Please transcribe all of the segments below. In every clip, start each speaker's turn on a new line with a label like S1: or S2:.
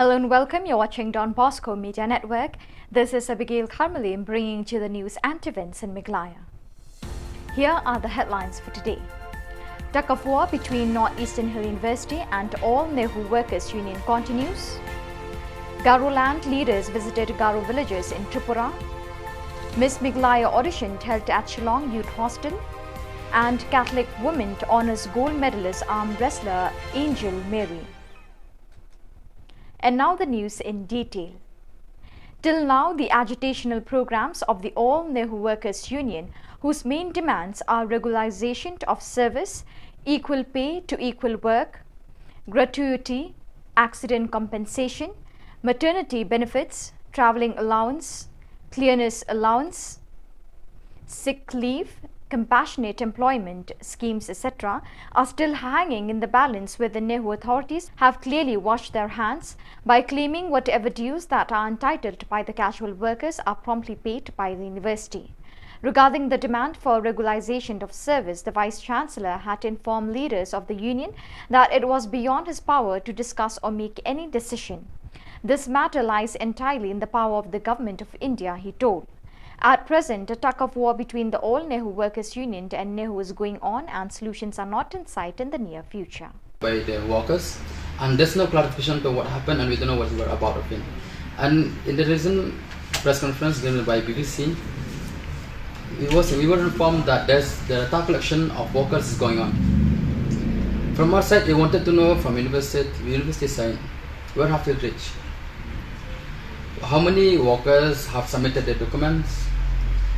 S1: Hello and welcome. You're watching Don Bosco Media Network. This is Abigail Karmalim bringing you the news and events in Meghalaya. Here are the headlines for today. Tug of war between Northeastern Hill University and all Nehru Workers Union continues. Garo land leaders visited Garo villages in Tripura. Miss Meghalaya audition held at Shillong Youth Hostel. And Catholic woman honors gold medalist arm wrestler Angel Mary. And now the news in detail. Till now, the agitational programs of the All Nehru Workers Union, whose main demands are regularization of service, equal pay to equal work, gratuity, accident compensation, maternity benefits, travelling allowance, clearness allowance, sick leave, compassionate employment schemes, etc., are still hanging in the balance, where the Nehru authorities have clearly washed their hands by claiming whatever dues that are entitled by the casual workers are promptly paid by the university. Regarding the demand for regularization of service, the Vice-Chancellor had informed leaders of the union that it was beyond his power to discuss or make any decision. This matter lies entirely in the power of the Government of India, he told. At present, a tug of war between the All Nehru Workers Union and Nehru is going on, and solutions are not in sight in the near future.
S2: By the workers, and there's no clarification to what happened, and we don't know what we were about of it. And in the recent press conference given by BBC, we were informed that the tax collection of workers is going on. From our side, we wanted to know from university side, where have we reached? How many workers have submitted their documents,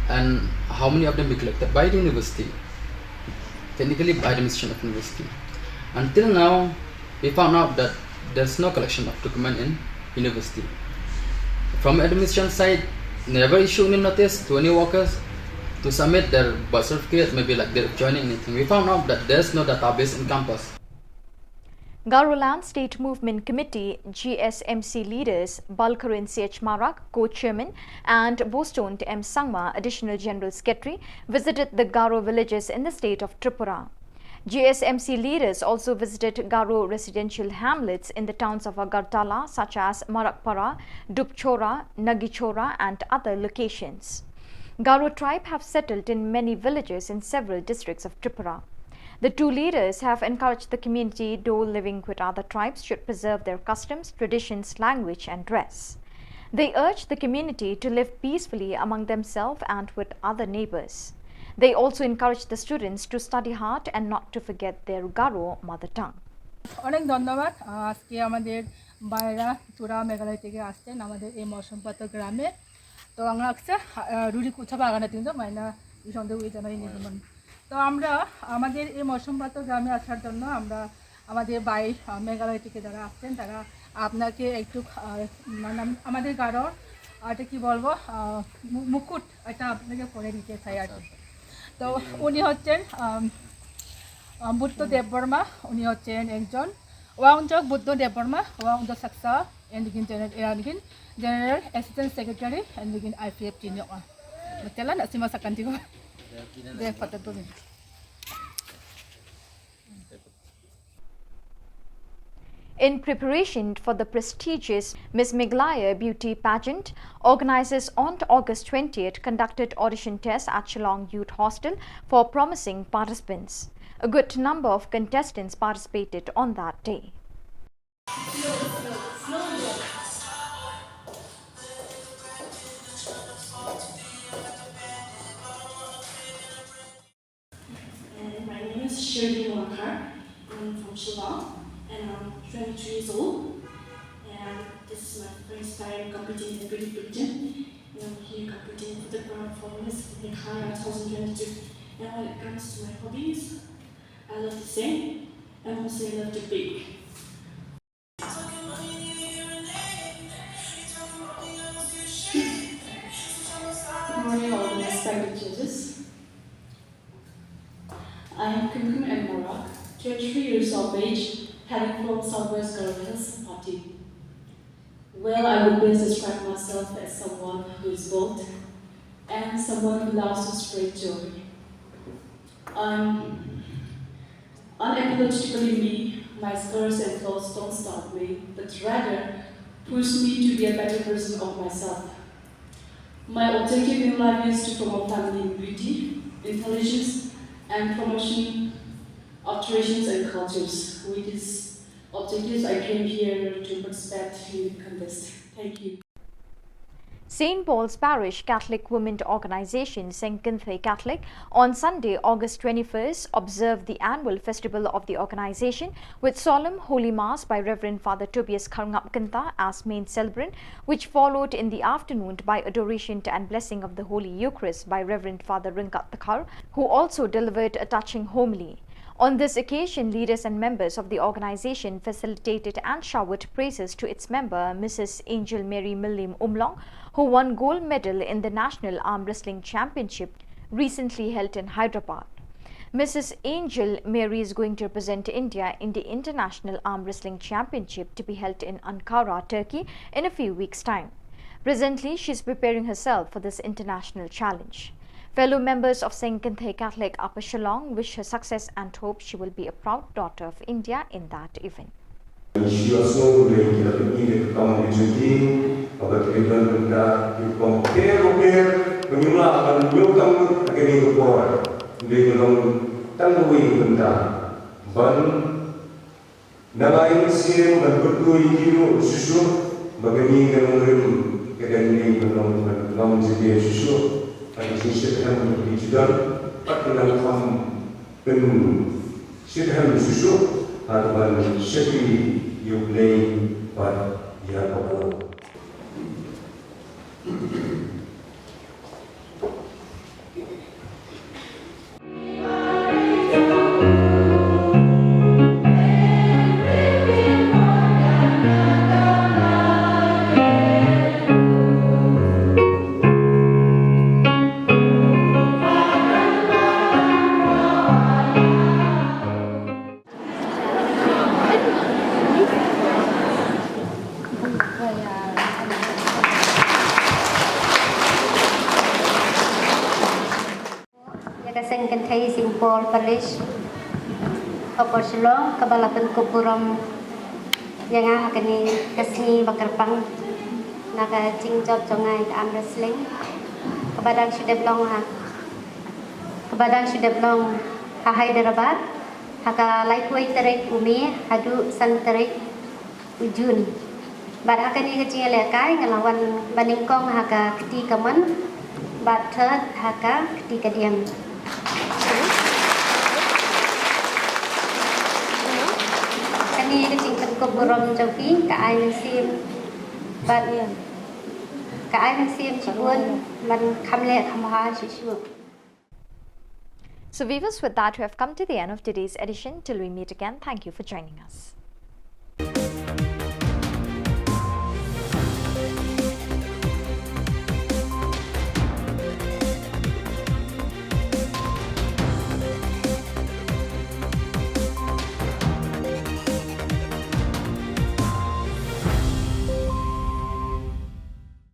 S2: and how many of them be collected by the university, technically by the administration of the university. Until now, we found out that there's no collection of document in university. From administration side, never issue any notice to any workers to submit their birth certificate, maybe like they're joining anything. We found out that there's no database in campus.
S1: Garoland State Movement Committee GSMC leaders Balkarin CH Marak, co-chairman, and Boston M. Sangma, additional general secretary, visited the Garo villages in the state of Tripura. GSMC leaders also visited Garo residential hamlets in the towns of Agartala, such as Marakpara, Dupchora, Nagichora, and other locations. Garo tribe have settled in many villages in several districts of Tripura. The two leaders have encouraged the community, though living with other tribes, should preserve their customs, traditions, language, and dress. They urge the community to live peacefully among themselves and with other neighbors. They also encourage the students to study hard and not to forget their Garo mother tongue.
S3: অনেক ধন্যবাদ। আজকে আমাদের বাইরা চূড়া মেঘালয় থেকে আসছেন আমাদের এই মৌসুমপাত গ্রামে। তো আমরা আজকে রুড়ি কুচা বাগানে তিনজো মাইনা সন্দেহ জানাই নির্মাণ। তো আমরা আমাদের এই মৌসুমপাত গ্রামে আসার জন্য আমরা আমাদের বাই মেঘালয় থেকে যারা আসছেন তারা আপনাকে একটু মানে আমাদের গারো এটা কি বলবো মুকুট এটা আপনাকে পরে দিতে চাই আর কি। তো উনি হচ্ছেন বুদ্ধ দেববর্মা, উনি হচ্ছেন একজন ওয়াংজক বুদ্ধ দেববর্মা, ওয়াংজ সাকসা এন্ডিগিন জেনারেল অ্যাসিস্ট্যান্ট সেক্রেটারি এন্ডিগিন IPF টিনিও betulan nak simak sakan tigo de patatu.
S1: In preparation for the prestigious Miss Meghalaya beauty pageant, organizers on August 20th conducted audition tests at Shillong Youth Hostel for promising participants. A good number of contestants participated on that day.
S4: My name is Shillong. I'm from Shillong and I'm 22 years old. And this is my first time competing in the beauty pageant. And I'm here competing for the crown for Miss Meghalaya 2022. And when it comes to my hobbies, I love to sing and also I love to bake. Good morning, all the respected judges. I am Kumkum and Morak, 23 years of age, hailing from Southwest Garo Party. Well, I would best describe myself as someone who is bold and someone who loves to spread joy. I'm unapologetically me. My skirts and clothes don't stop me, but rather pushed me to be a better person of myself. My objective in life is to promote family unity, intelligence, and promotion of traditions and cultures. With these objectives, I came here to participate in the contest. Thank you.
S1: St. Paul's Parish Catholic Women Organization, St. Kinthay Catholic, on Sunday, August 21st, observed the annual festival of the organization with solemn Holy Mass by Reverend Father Tobias Kharngap as main celebrant, which followed in the afternoon by adoration and blessing of the Holy Eucharist by Reverend Father Rinkat Takhar, who also delivered a touching homily. On this occasion, leaders and members of the organization facilitated and showered praises to its member, Mrs. Angel Mary Millim Umlong, who won gold medal in the National Arm Wrestling Championship recently held in Hyderabad. Mrs. Angel Mary is going to represent India in the International Arm Wrestling Championship to be held in Ankara, Turkey in a few weeks' time. Presently, she is preparing herself for this international challenge. Fellow members of St. Kinthay Catholic Upper Shillong wish her success and hope she will be a proud daughter of India in that event.
S5: St. Kinthay St. Paul Parish Upper Shillong Kabalatan Kupuram yang akan kasih bakarpang naga cingcop jongai arm wrestling kebadan sudah belong Hyderabad haka laikui tarik umi hadu san tarik ujun bad akan ni kecing lekai ngelawan baningkong haka keti kaman bad third haka keti kadiam. Kani kecing kupuram joki ka ai sim bad ka ai sim chibun man khamle khamha shishu.
S1: So viewers, with that we have come to the end of today's edition. Till we meet again, thank you for joining us.